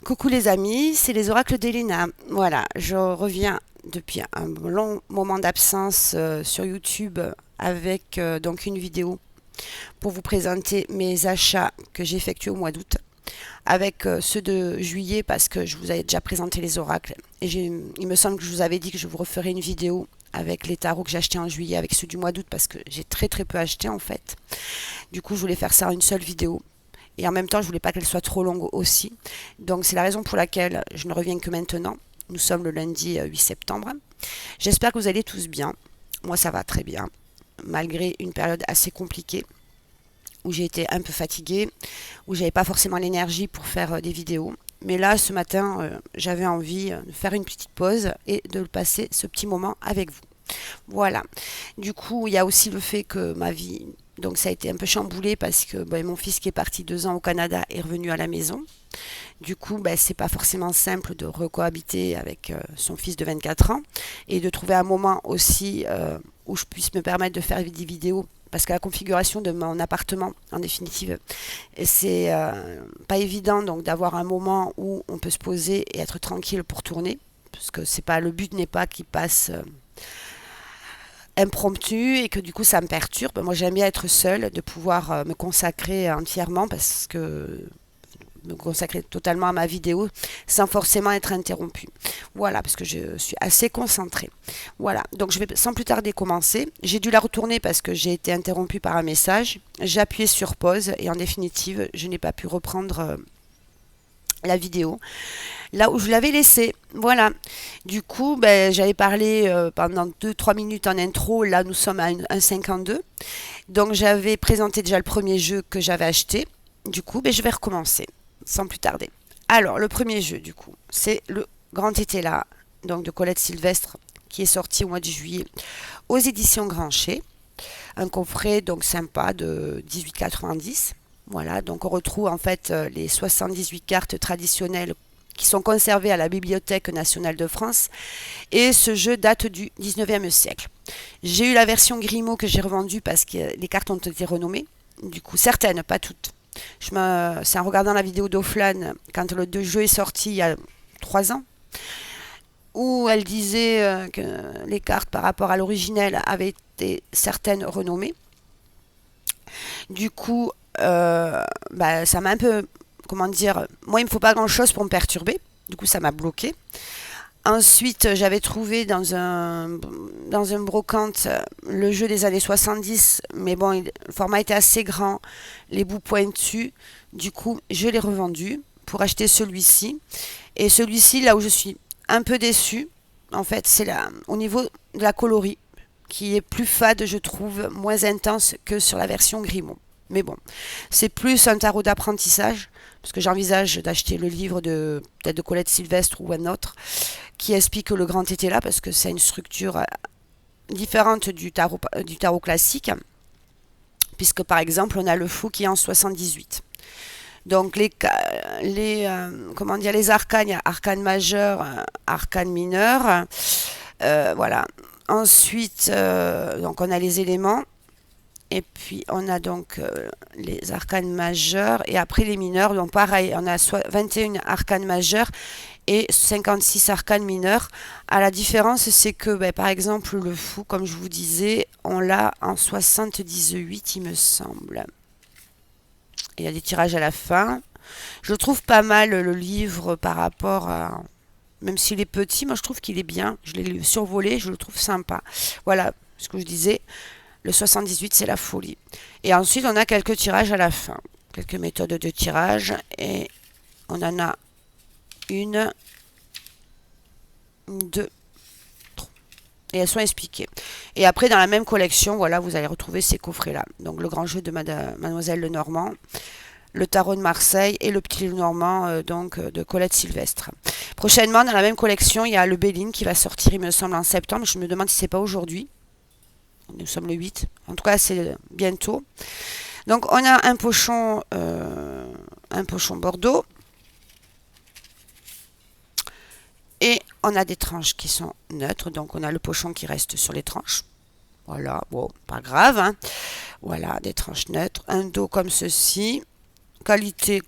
Coucou les amis, c'est les oracles d'Elena. Voilà, je reviens depuis un long moment d'absence sur YouTube avec donc une vidéo pour vous présenter mes achats que j'ai effectués au mois d'août avec ceux de juillet parce que je vous avais déjà présenté les oracles et il me semble que je vous avais dit que je vous referai une vidéo avec les tarots que j'ai achetés en juillet avec ceux du mois d'août parce que j'ai très peu acheté en fait. Du coup, je voulais faire ça en une seule vidéo. Et en même temps, je voulais pas qu'elle soit trop longue aussi. Donc c'est la raison pour laquelle je ne reviens que maintenant. Nous sommes le lundi 8 septembre. J'espère que vous allez tous bien. Moi, ça va très bien, malgré une période assez compliquée où j'ai été un peu fatiguée, où j'avais pas forcément l'énergie pour faire des vidéos. Mais là, ce matin, j'avais envie de faire une petite pause et de passer ce petit moment avec vous. Voilà. Du coup, il y a aussi le fait que ma vie, donc ça a été un peu chamboulé parce que mon fils qui est parti 2 ans au Canada est revenu à la maison. Du coup, c'est pas forcément simple de recohabiter avec son fils de 24 ans et de trouver un moment aussi où je puisse me permettre de faire des vidéos. Parce que la configuration de mon appartement, en définitive, c'est pas évident donc d'avoir un moment où on peut se poser et être tranquille pour tourner, parce que c'est pas le but n'est pas qu'il passe impromptu et que du coup ça me perturbe. Moi j'aime bien être seule, de pouvoir me consacrer entièrement parce que me consacrer totalement à ma vidéo sans forcément être interrompue. Voilà, parce que je suis assez concentrée. Voilà, donc je vais sans plus tarder commencer. J'ai dû la retourner parce que j'ai été interrompue par un message. J'ai appuyé sur pause et en définitive, je n'ai pas pu reprendre la vidéo là où je l'avais laissé. Voilà. Du coup, j'avais parlé pendant 2-3 minutes en intro. Là, nous sommes à 1,52. Donc, j'avais présenté déjà le premier jeu que j'avais acheté. Du coup, je vais recommencer sans plus tarder. Alors, le premier jeu, du coup, c'est le Grand Été là, donc de Colette Sylvestre, qui est sorti au mois de juillet aux éditions Grancher. Un coffret donc sympa de 18,90. Voilà, donc on retrouve en fait les 78 cartes traditionnelles qui sont conservées à la Bibliothèque nationale de France. Et ce jeu date du 19e siècle. J'ai eu la version Grimaud que j'ai revendue parce que les cartes ont été renommées. Du coup, certaines, pas toutes. C'est en regardant la vidéo d'Offlan, quand le jeu est sorti il y a 3 ans, où elle disait que les cartes par rapport à l'originel avaient été certaines renommées. Du coup, ça m'a un peu, comment dire, moi il me faut pas grand chose pour me perturber. Du coup, ça m'a bloqué. Ensuite, j'avais trouvé dans un brocante le jeu des années 70, mais bon, le format était assez grand, les bouts pointus. Du coup, je l'ai revendu pour acheter celui-ci. Et celui-ci, là où je suis un peu déçue, en fait, c'est là, au niveau de la coloris, qui est plus fade, je trouve, moins intense que sur la version Grimaud. Mais bon, c'est plus un tarot d'apprentissage, parce que j'envisage d'acheter le livre peut-être de Colette Sylvestre ou un autre, qui explique le grand été là, parce que c'est une structure différente du tarot classique, puisque par exemple, on a le fou qui est en 78. Donc comment dire, les arcanes, il y a arcane majeur, arcane mineur, voilà. Ensuite, donc on a les éléments. Et puis on a donc les arcanes majeurs et après les mineurs. Donc pareil, on a 21 arcanes majeurs et 56 arcanes mineurs. À la différence, c'est que par exemple le fou, comme je vous disais, on l'a en 78, il me semble. Il y a des tirages à la fin. Je trouve pas mal le livre par rapport à... Même s'il est petit, moi je trouve qu'il est bien. Je l'ai survolé, je le trouve sympa. Voilà ce que je disais. Le 78, c'est la folie. Et ensuite, on a quelques tirages à la fin. Quelques méthodes de tirage. Et on en a une, deux, trois. Et elles sont expliquées. Et après, dans la même collection, voilà, vous allez retrouver ces coffrets-là. Donc, le grand jeu de Mademoiselle Lenormand, le tarot de Marseille et le petit Lenormand de Colette Sylvestre. Prochainement, dans la même collection, il y a le Béline qui va sortir, il me semble, en septembre. Je me demande si c'est pas aujourd'hui. Nous sommes le 8. En tout cas, c'est bientôt. Donc, on a un pochon Bordeaux. Et on a des tranches qui sont neutres. Donc, on a le pochon qui reste sur les tranches. Voilà, bon, pas grave. Hein. Voilà, des tranches neutres. Un dos comme ceci. Qualité,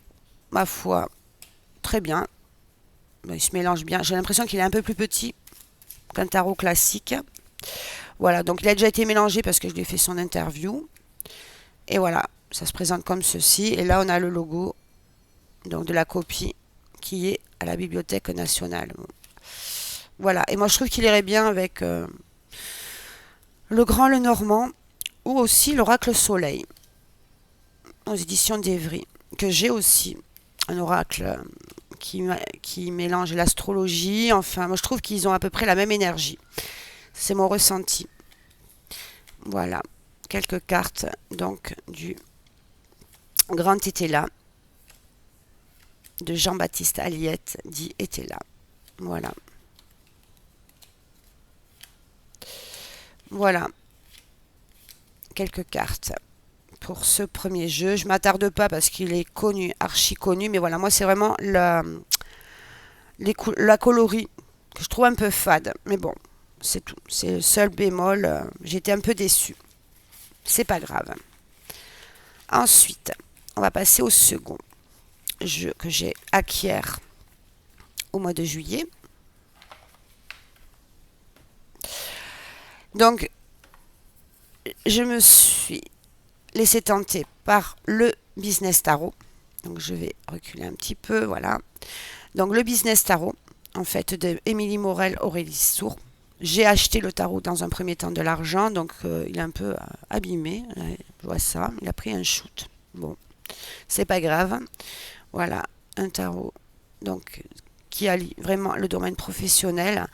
ma foi, très bien. Il se mélange bien. J'ai l'impression qu'il est un peu plus petit qu'un tarot classique. Voilà, donc il a déjà été mélangé parce que je lui ai fait son interview. Et voilà, ça se présente comme ceci. Et là, on a le logo donc de la copie qui est à la Bibliothèque nationale. Bon. Voilà, et moi je trouve qu'il irait bien avec le Grand Lenormand ou aussi l'Oracle Soleil aux éditions d'Evry, que j'ai aussi. Un oracle qui mélange l'astrologie. Enfin, moi je trouve qu'ils ont à peu près la même énergie. C'est mon ressenti. Voilà, quelques cartes donc du Grand Étela de Jean-Baptiste Aliette, dit Étela. Voilà. Voilà, quelques cartes pour ce premier jeu. Je m'attarde pas parce qu'il est connu, archi connu, mais voilà, moi c'est vraiment la coloris que je trouve un peu fade. Mais bon, c'est tout. C'est le seul bémol. J'étais un peu déçue. C'est pas grave. Ensuite, on va passer au second jeu que j'ai acquis au mois de juillet. Donc, je me suis laissé tenter par le Business Tarot. Donc, je vais reculer un petit peu, voilà. Donc, le Business Tarot, en fait, de Émilie Morel, Aurélie Sourd. J'ai acheté le tarot dans un premier temps de l'argent, donc il est un peu abîmé. Je vois ça, il a pris un shoot. Bon, c'est pas grave. Voilà, un tarot donc qui allie vraiment le domaine professionnel.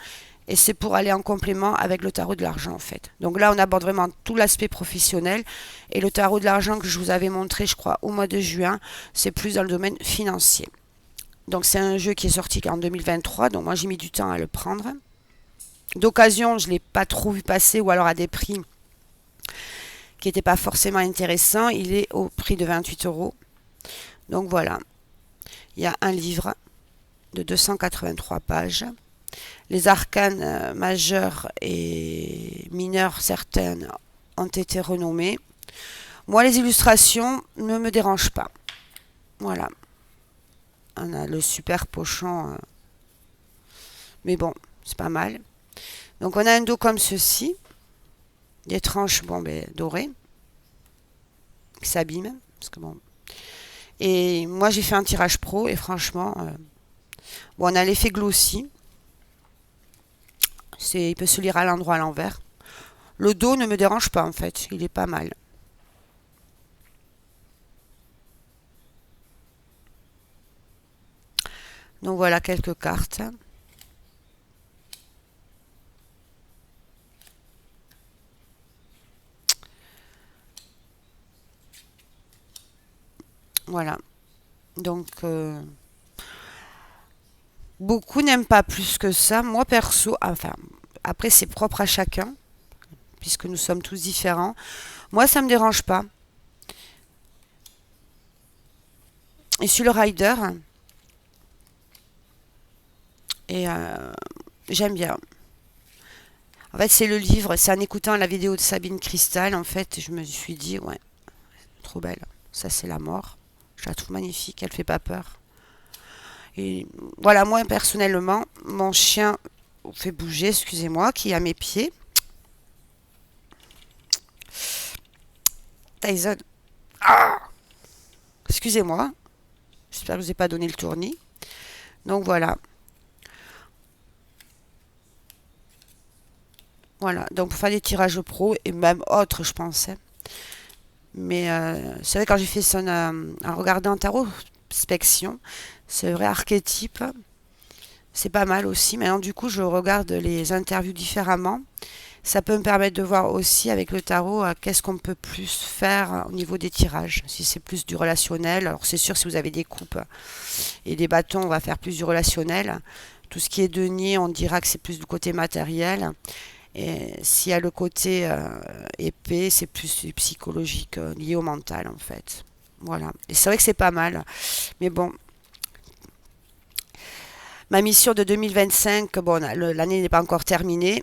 Et c'est pour aller en complément avec le tarot de l'argent en fait. Donc là, on aborde vraiment tout l'aspect professionnel. Et le tarot de l'argent que je vous avais montré, je crois, au mois de juin, c'est plus dans le domaine financier. Donc c'est un jeu qui est sorti en 2023. Donc moi, j'ai mis du temps à le prendre. D'occasion, je ne l'ai pas trop vu passer ou alors à des prix qui n'étaient pas forcément intéressants. Il est au prix de 28 euros. Donc voilà. Il y a un livre de 283 pages. Les arcanes majeurs et mineurs, certaines, ont été renommées. Moi, les illustrations ne me dérangent pas. Voilà. On a le super pochon. Mais bon, c'est pas mal. Donc on a un dos comme ceci. Des tranches dorées. Qui s'abîment. Parce que bon. Et moi, j'ai fait un tirage pro. Et franchement, on a l'effet glossy. Il peut se lire à l'endroit à l'envers. Le dos ne me dérange pas en fait, il est pas mal. Donc voilà quelques cartes. Voilà. Donc beaucoup n'aiment pas plus que ça. Moi perso, enfin après c'est propre à chacun, puisque nous sommes tous différents. Moi ça me dérange pas. Et sur le rider, et j'aime bien. En fait, c'est le livre, c'est en écoutant la vidéo de Sabine Cristal, en fait, je me suis dit, ouais, trop belle. Ça, c'est la mort. Je la trouve magnifique, elle fait pas peur. Et voilà, moi, personnellement, mon chien fait bouger, excusez-moi, qui est à mes pieds. Tyson. Ah, excusez-moi. J'espère que je vous ai pas donné le tournis. Donc voilà. Voilà, donc pour faire des tirages pro et même autres, je pensais. Mais c'est vrai, quand j'ai fait son, en regardant tarot inspection, c'est vrai, archétype, c'est pas mal aussi. Maintenant, du coup, je regarde les interviews différemment. Ça peut me permettre de voir aussi avec le tarot qu'est-ce qu'on peut plus faire au niveau des tirages. Si c'est plus du relationnel, alors c'est sûr, si vous avez des coupes et des bâtons, on va faire plus du relationnel. Tout ce qui est denier, on dira que c'est plus du côté matériel. Et s'il y a le côté épée, c'est plus du psychologique, lié au mental en fait. Voilà. Et c'est vrai que c'est pas mal. Mais bon, ma mission de 2025, bon, l'année n'est pas encore terminée.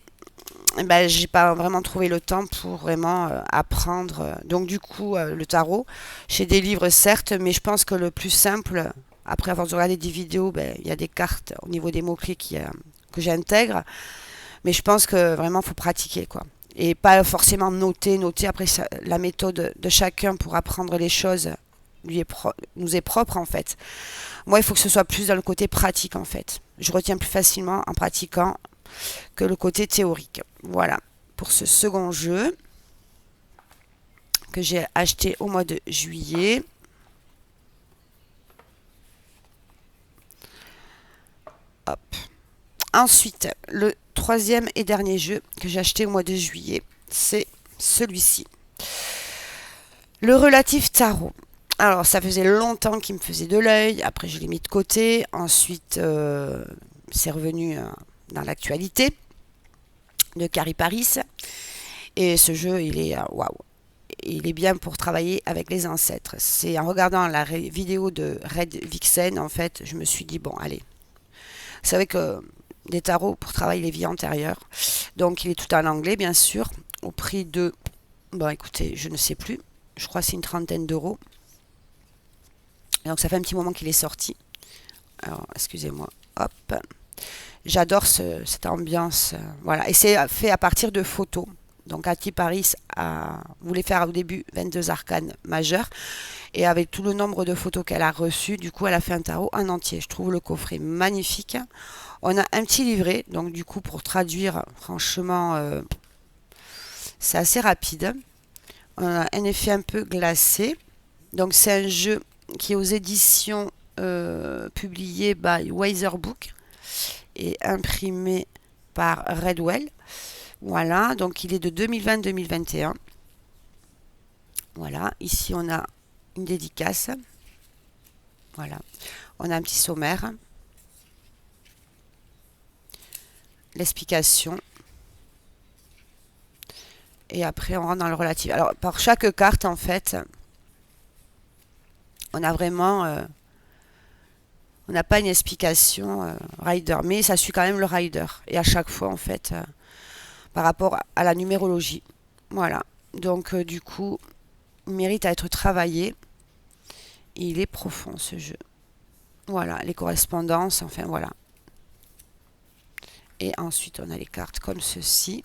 Ben, j'ai pas vraiment trouvé le temps pour vraiment apprendre. Donc du coup, le tarot, j'ai des livres certes, mais je pense que le plus simple après avoir regardé des vidéos, ben, il y a des cartes au niveau des mots-clés que j'intègre. Mais je pense que vraiment, il faut pratiquer, quoi. Et pas forcément noter. Après, la méthode de chacun pour apprendre les choses nous est propre, en fait. Moi, il faut que ce soit plus dans le côté pratique, en fait. Je retiens plus facilement en pratiquant que le côté théorique. Voilà, pour ce second jeu que j'ai acheté au mois de juillet. Hop. Ensuite, le troisième et dernier jeu que j'ai acheté au mois de juillet, c'est celui-ci. Le relatif tarot. Alors, ça faisait longtemps qu'il me faisait de l'œil. Après, je l'ai mis de côté. Ensuite, c'est revenu dans l'actualité de Carrie Paris. Et ce jeu, il est waouh. Il est bien pour travailler avec les ancêtres. C'est en regardant la vidéo de Red Vixen, en fait, je me suis dit, bon, allez. Vous savez que des tarots pour travailler les vies antérieures. Donc, il est tout en anglais, bien sûr, au prix de, bon, écoutez, je ne sais plus. Je crois que c'est une trentaine d'euros. Donc, ça fait un petit moment qu'il est sorti. Alors, excusez-moi. Hop. J'adore cette ambiance. Voilà. Et c'est fait à partir de photos. Donc, Cathy Paris voulait faire au début 22 arcanes majeures. Et avec tout le nombre de photos qu'elle a reçues, du coup, elle a fait un tarot en entier. Je trouve le coffret magnifique. On a un petit livret. Donc, du coup, pour traduire, franchement, c'est assez rapide. On a un effet un peu glacé. Donc, c'est un jeu qui est aux éditions publiées by Weiser Book et imprimé par Redwell. Voilà, donc il est de 2020-2021. Voilà, ici on a une dédicace. Voilà, on a un petit sommaire. L'explication. Et après on rentre dans le relatif. Alors, par chaque carte, en fait, on a vraiment... on n'a pas une explication rider, mais ça suit quand même le rider. Et à chaque fois, en fait... par rapport à la numérologie. Voilà. Donc, du coup, il mérite à être travaillé. Et il est profond, ce jeu. Voilà, les correspondances, enfin, voilà. Et ensuite, on a les cartes comme ceci.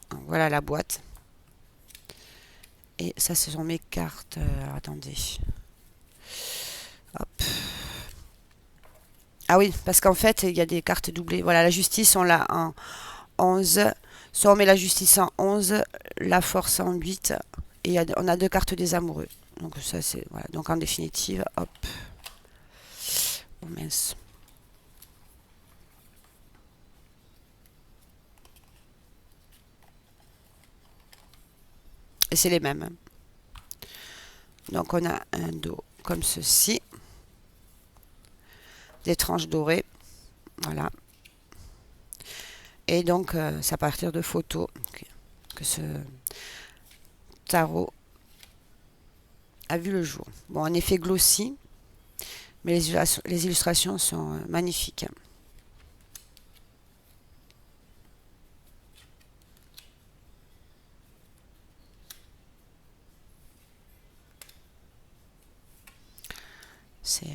Donc, voilà la boîte. Et ça, ce sont mes cartes. Attendez. Hop. Ah oui, parce qu'en fait, il y a des cartes doublées. Voilà, la justice, on l'a en 11. Soit on met la justice en 11, la force en 8, et on a deux cartes des amoureux. Donc ça c'est... Voilà. Donc en définitive, hop. Oh mince. Et c'est les mêmes. Donc on a un dos comme ceci. Des tranches dorées. Voilà. Et donc c'est à partir de photos que ce tarot a vu le jour. Bon, en effet glossy, mais les illustrations sont magnifiques. C'est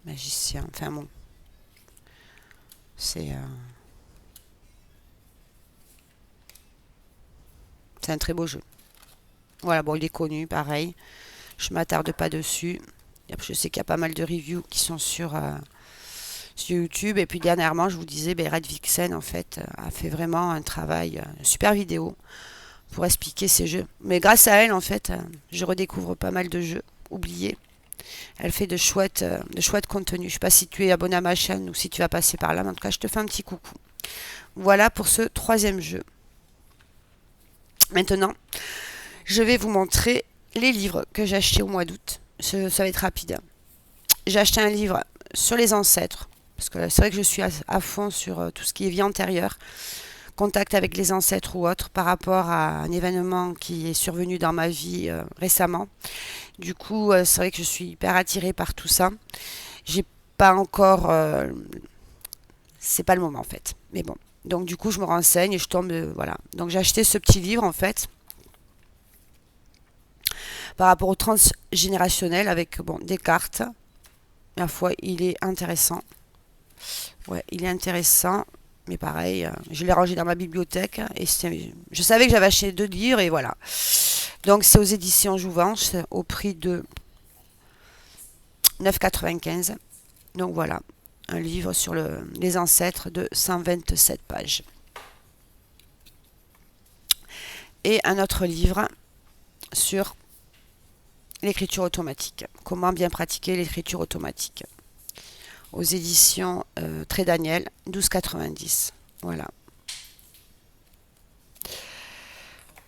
magicien. Enfin bon, c'est un très beau jeu. Voilà, bon, il est connu, pareil. Je m'attarde pas dessus. Je sais qu'il y a pas mal de reviews qui sont sur YouTube. Et puis dernièrement, je vous disais, Red Vixen, en fait, a fait vraiment un travail, une super vidéo pour expliquer ces jeux. Mais grâce à elle, en fait, je redécouvre pas mal de jeux oubliés. Elle fait de chouettes contenus. Je sais pas si tu es abonné à ma chaîne ou si tu vas passer par là. Mais en tout cas, je te fais un petit coucou. Voilà pour ce troisième jeu. Maintenant, je vais vous montrer les livres que j'ai achetés au mois d'août. Ça va être rapide. J'ai acheté un livre sur les ancêtres. Parce que c'est vrai que je suis à fond sur tout ce qui est vie antérieure. Contact avec les ancêtres ou autres par rapport à un événement qui est survenu dans ma vie récemment. Du coup, c'est vrai que je suis hyper attirée par tout ça. J'ai pas encore... c'est pas le moment en fait. Mais bon. Donc du coup, je me renseigne et je tombe, voilà. Donc j'ai acheté ce petit livre en fait par rapport au transgénérationnel avec bon des cartes. Ma foi, il est intéressant. Ouais, il est intéressant. Mais pareil, je l'ai rangé dans ma bibliothèque et je savais que j'avais acheté 2 livres et voilà. Donc c'est aux éditions Jouvence au prix de 9,95. Donc voilà, un livre sur les ancêtres de 127 pages. Et un autre livre sur l'écriture automatique. Comment bien pratiquer l'écriture automatique. Aux éditions Très Daniel, 12,90. Voilà.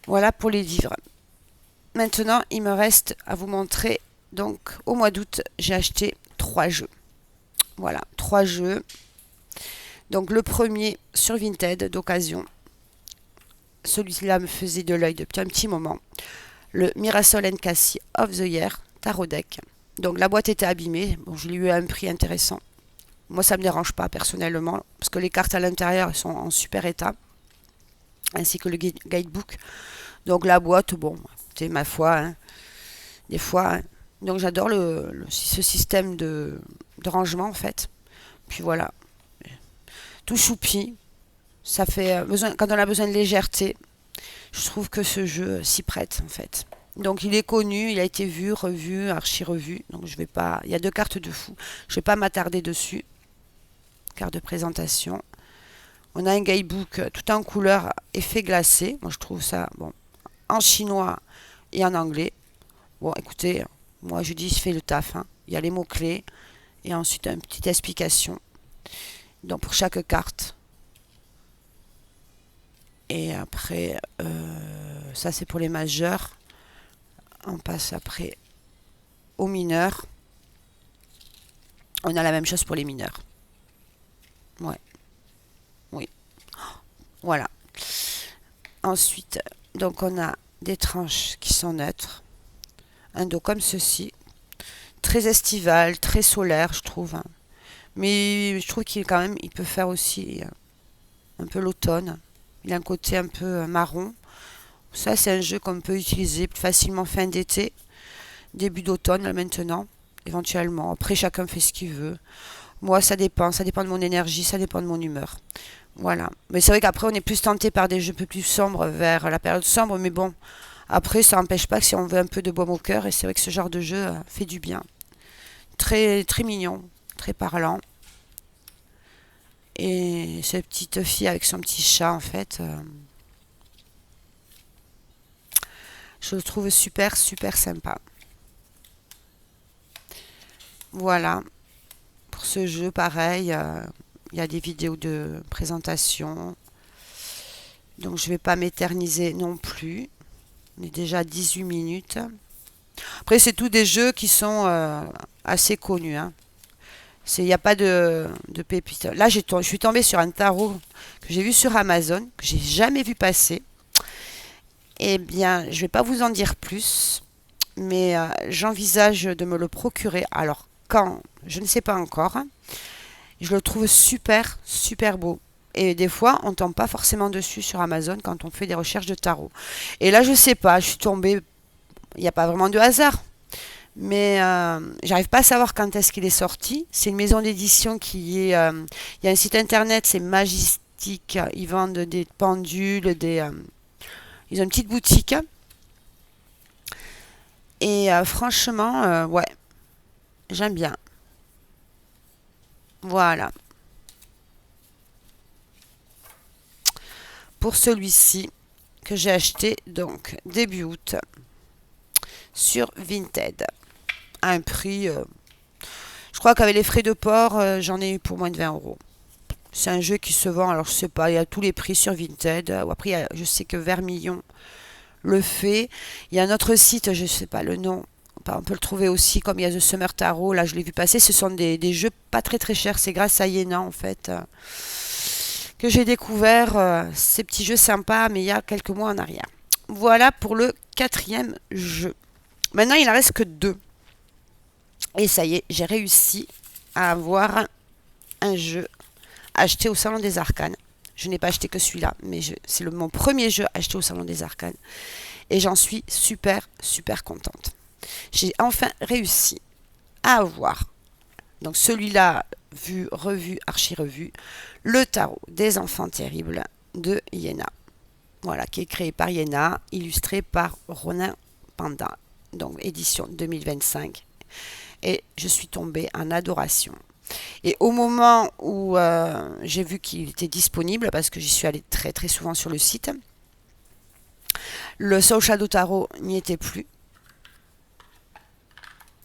Voilà pour les livres. Maintenant, il me reste à vous montrer. Donc, au mois d'août, j'ai acheté 3 jeux. Voilà, 3 jeux. Donc, le premier sur Vinted d'occasion. Celui-là me faisait de l'œil depuis un petit moment. Le Mirasol Cassie of the Year Tarot Deck. Donc, la boîte était abîmée. Bon, je l'ai eu à un prix intéressant. Moi, ça ne me dérange pas personnellement, parce que les cartes à l'intérieur sont en super état, ainsi que le guidebook. Donc la boîte, bon, c'est ma foi, hein, des fois. Hein. Donc j'adore ce système de rangement en fait. Puis voilà, tout choupi. Ça fait besoin, quand on a besoin de légèreté, je trouve que ce jeu s'y prête en fait. Donc il est connu, il a été vu, revu, archi-revu. Donc je vais pas. Il y a 2 cartes de fou. Je vais pas m'attarder dessus. Carte de présentation. On a un guidebook tout en couleur effet glacé. Moi je trouve ça bon en chinois et en anglais. Bon écoutez, moi je dis je fais le taf. Hein. Il y a les mots-clés et ensuite une petite explication. Donc pour chaque carte. Et après, ça c'est pour les majeurs. On passe après aux mineurs. On a la même chose pour les mineurs. Ouais, oui. Voilà. Ensuite, donc on a des tranches qui sont neutres. Un dos comme ceci. Très estival, très solaire, je trouve. Hein. Mais je trouve qu'il quand même, il peut faire aussi un peu l'automne. Il a un côté un peu marron. Ça, c'est un jeu qu'on peut utiliser plus facilement fin d'été, début d'automne là, maintenant, éventuellement. Après, chacun fait ce qu'il veut. Moi, ça dépend de mon énergie, ça dépend de mon humeur. Voilà. Mais c'est vrai qu'après, on est plus tenté par des jeux un peu plus sombres vers la période sombre, mais bon, après, ça n'empêche pas que si on veut un peu de baume au cœur, et c'est vrai que ce genre de jeu fait du bien. Très, très mignon, très parlant. Et cette petite fille avec son petit chat, en fait, je le trouve super, super sympa. Voilà. Pour ce jeu, pareil, il y a des vidéos de présentation. Donc, je ne vais pas m'éterniser non plus. On est déjà à 18 minutes. Après, c'est tous des jeux qui sont assez connus. Hein. Il n'y a pas de pépites. Là, je suis tombée sur un tarot que j'ai vu sur Amazon, que j'ai jamais vu passer. Eh bien, je ne vais pas vous en dire plus, mais j'envisage de me le procurer. Alors, quand? Je ne sais pas encore. Je le trouve super, super beau. Et des fois, on ne tombe pas forcément dessus sur Amazon quand on fait des recherches de tarot. Et là, je ne sais pas, je suis tombée. Il n'y a pas vraiment de hasard. Mais j'arrive pas à savoir quand est-ce qu'il est sorti. C'est une maison d'édition qui est. Il y a un site internet, c'est Magistique. Ils vendent des pendules, ils ont une petite boutique. Et franchement, ouais, j'aime bien. Voilà. Pour celui-ci que j'ai acheté donc début août sur Vinted à un prix. Je crois qu'avec les frais de port, j'en ai eu pour moins de 20 euros. C'est un jeu qui se vend, alors je sais pas, il y a tous les prix sur Vinted. Après, je sais que Vermillon le fait. Il y a un autre site, je ne sais pas le nom. On peut le trouver aussi, comme il y a The Summer Tarot. Là, je l'ai vu passer. Ce sont des jeux pas très très chers. C'est grâce à Yéna, en fait, que j'ai découvert ces petits jeux sympas, mais il y a quelques mois en arrière. Voilà pour le 4e jeu. Maintenant, il en reste que 2. Et ça y est, j'ai réussi à avoir un jeu acheté au Salon des Arcanes. Je n'ai pas acheté que celui-là, mais c'est mon premier jeu acheté au Salon des Arcanes. Et j'en suis super, super contente. J'ai enfin réussi à avoir, donc celui-là, vu, revu, archi-revu, le tarot des enfants terribles de Iéna. Voilà, qui est créé par Iéna, illustré par Ronin Panda, donc édition 2025. Et je suis tombée en adoration. Et au moment où j'ai vu qu'il était disponible, parce que j'y suis allée très très souvent sur le site, le Soul Shadow Tarot n'y était plus.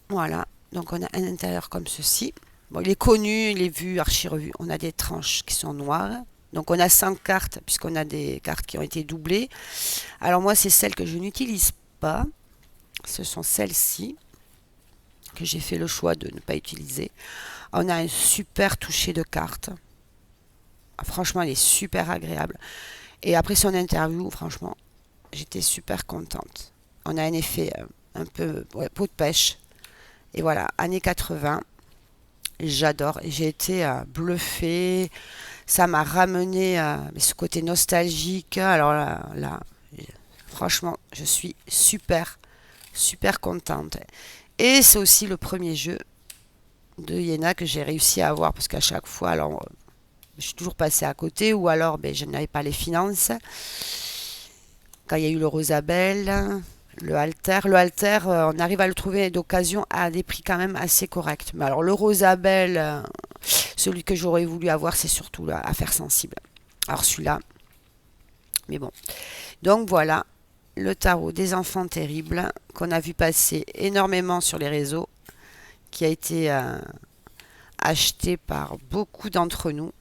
Voilà, donc on a un intérieur comme ceci. Bon, il est connu, il est vu, archi-revu. On a des tranches qui sont noires. Donc on a 5 cartes, puisqu'on a des cartes qui ont été doublées. Alors moi, c'est celles que je n'utilise pas. Ce sont celles-ci que j'ai fait le choix de ne pas utiliser. On a un super toucher de cartes. Franchement, elle est super agréable. Et après son interview, franchement, j'étais super contente. On a un effet un peu peau de pêche. Et voilà, années 80. J'adore. J'ai été bluffée. Ça m'a ramené ce côté nostalgique. Alors là, franchement, je suis super, super contente. Et c'est aussi le premier jeu de Iéna que j'ai réussi à avoir. Parce qu'à chaque fois, alors, je suis toujours passée à côté. Ou alors, je n'avais pas les finances. Quand il y a eu le Rosabelle, le Alter. Le Alter, on arrive à le trouver d'occasion à des prix quand même assez corrects. Mais alors, le Rosabelle, celui que j'aurais voulu avoir, c'est surtout l'affaire sensible. Alors, celui-là, mais bon. Donc, voilà, le tarot des enfants terribles qu'on a vu passer énormément sur les réseaux, qui a été acheté par beaucoup d'entre nous.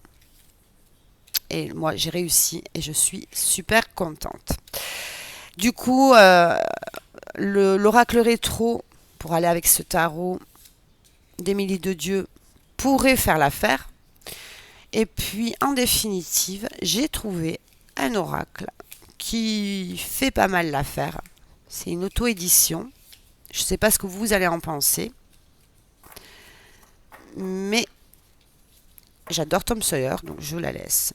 Et moi, j'ai réussi et je suis super contente. Du coup, l'oracle rétro, pour aller avec ce tarot d'Émilie de Dieu, pourrait faire l'affaire. Et puis, en définitive, j'ai trouvé un oracle qui fait pas mal l'affaire. C'est une auto-édition. Je ne sais pas ce que vous allez en penser. Mais j'adore Tom Sawyer, donc je la laisse.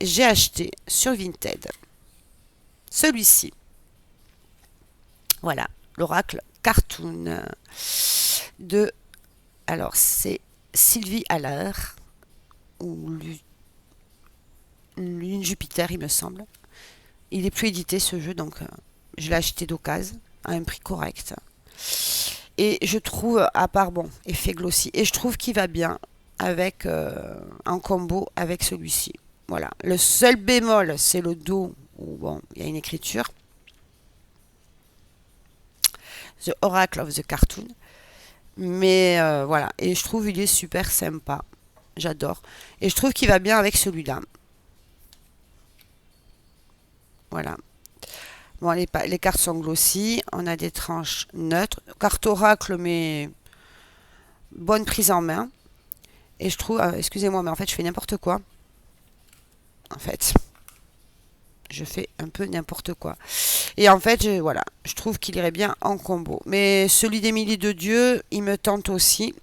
J'ai acheté sur Vinted celui-ci. Voilà, l'oracle cartoon de... Alors, c'est Sylvie Haller, ou Lune Jupiter, il me semble. Il n'est plus édité, ce jeu, donc je l'ai acheté d'occasion, à un prix correct. Et je trouve, à part, bon, effet glossy, et je trouve qu'il va bien avec en combo avec celui-ci. Voilà. Le seul bémol, c'est le dos, où bon, il y a une écriture. The Oracle of the Cartoon. Mais voilà, et je trouve il est super sympa. J'adore. Et je trouve qu'il va bien avec celui-là. Voilà. Bon, les cartes sont glossy. On a des tranches neutres. Carte oracle, mais bonne prise en main. Et je trouve, excusez-moi, mais en fait, je fais n'importe quoi. En fait, je fais un peu n'importe quoi. Et en fait, voilà, je trouve qu'il irait bien en combo. Mais celui d'Émilie de Dieu, il me tente aussi.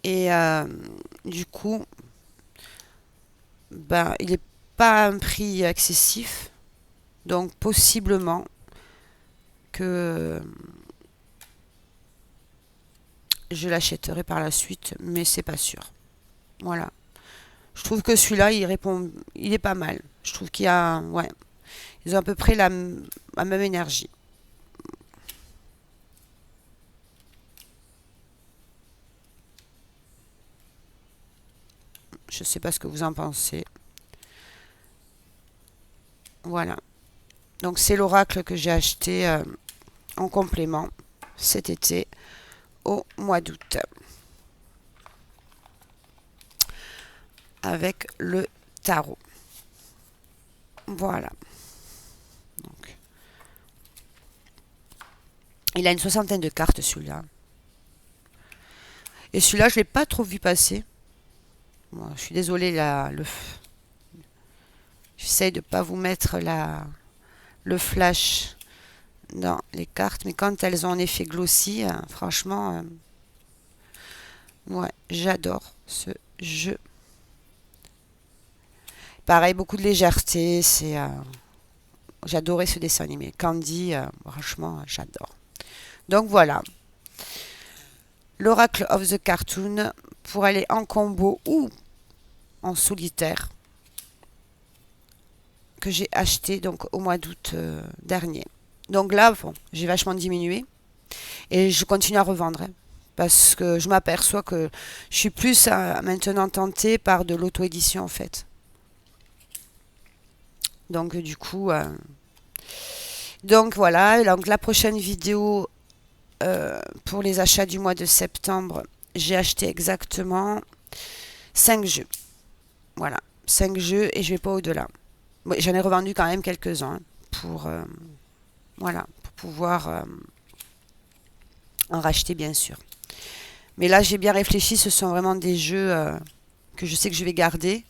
Et du coup, il n'est pas à un prix excessif. Donc, possiblement que je l'achèterai par la suite, mais c'est pas sûr. Voilà. Je trouve que celui-là, il est pas mal. Je trouve qu'il y a, ouais, ils ont à peu près la même énergie. Je sais pas ce que vous en pensez. Voilà. Donc c'est l'oracle que j'ai acheté en complément cet été au mois d'août. Avec le tarot. Voilà. Donc, il a une soixantaine de cartes celui-là. Et celui-là, je ne l'ai pas trop vu passer. Bon, je suis désolée, j'essaye de ne pas vous mettre le flash dans les cartes, mais quand elles ont un effet glossy, franchement, ouais, j'adore ce jeu. Pareil, beaucoup de légèreté. J'adorais ce dessin animé. Candy, franchement, j'adore. Donc voilà, l'Oracle of the Cartoon pour aller en combo ou en solitaire que j'ai acheté donc au mois d'août dernier. Donc là, bon, j'ai vachement diminué et je continue à revendre, hein, parce que je m'aperçois que je suis plus maintenant tentée par de l'auto-édition en fait. Donc du coup, donc voilà, donc la prochaine vidéo pour les achats du mois de septembre, j'ai acheté exactement 5 jeux. Voilà, 5 jeux et je vais pas au-delà. Oui, j'en ai revendu quand même quelques-uns, hein, pour, voilà, pour pouvoir en racheter bien sûr. Mais là, j'ai bien réfléchi, ce sont vraiment des jeux que je sais que je vais garder.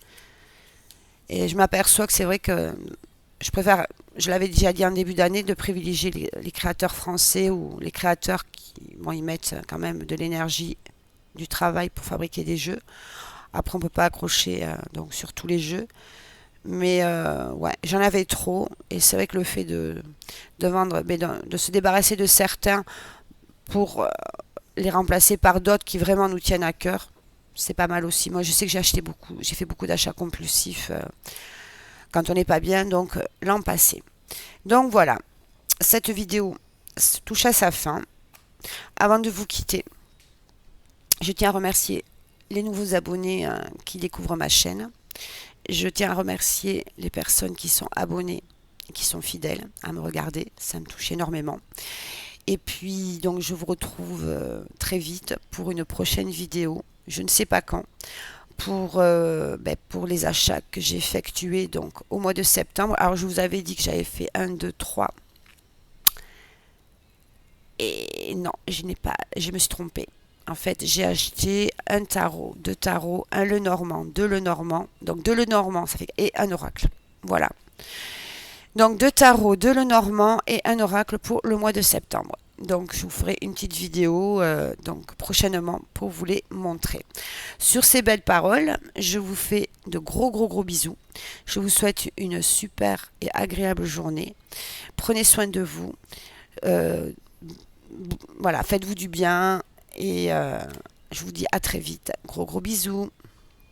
Et je m'aperçois que c'est vrai que je préfère, je l'avais déjà dit en début d'année, de privilégier les créateurs français ou les créateurs qui, bon, ils mettent quand même de l'énergie, du travail pour fabriquer des jeux. Après, on peut pas accrocher donc sur tous les jeux. Mais ouais, j'en avais trop. Et c'est vrai que le fait de vendre, mais de se débarrasser de certains pour les remplacer par d'autres qui vraiment nous tiennent à cœur, c'est pas mal aussi. Moi, je sais que j'ai acheté beaucoup, j'ai fait beaucoup d'achats compulsifs quand on n'est pas bien, donc l'an passé. Donc voilà, cette vidéo touche à sa fin. Avant de vous quitter, je tiens à remercier les nouveaux abonnés qui découvrent ma chaîne. Je tiens à remercier les personnes qui sont abonnées, qui sont fidèles à me regarder. Ça me touche énormément. Et puis, donc, je vous retrouve très vite pour une prochaine vidéo. Je ne sais pas quand. Pour les achats que j'ai effectués donc, au mois de septembre. Alors, je vous avais dit que j'avais fait 1, 2, 3. Et non, je me suis trompée. En fait, j'ai acheté un tarot, deux tarots, un Lenormand, deux Lenormand. Donc, deux Lenormand, ça fait, et un oracle. Voilà. Donc, deux tarots, deux Lenormand et un oracle pour le mois de septembre. Donc, je vous ferai une petite vidéo donc prochainement pour vous les montrer. Sur ces belles paroles, je vous fais de gros bisous. Je vous souhaite une super et agréable journée. Prenez soin de vous. Euh, voilà, faites-vous du bien et je vous dis à très vite. Gros bisous.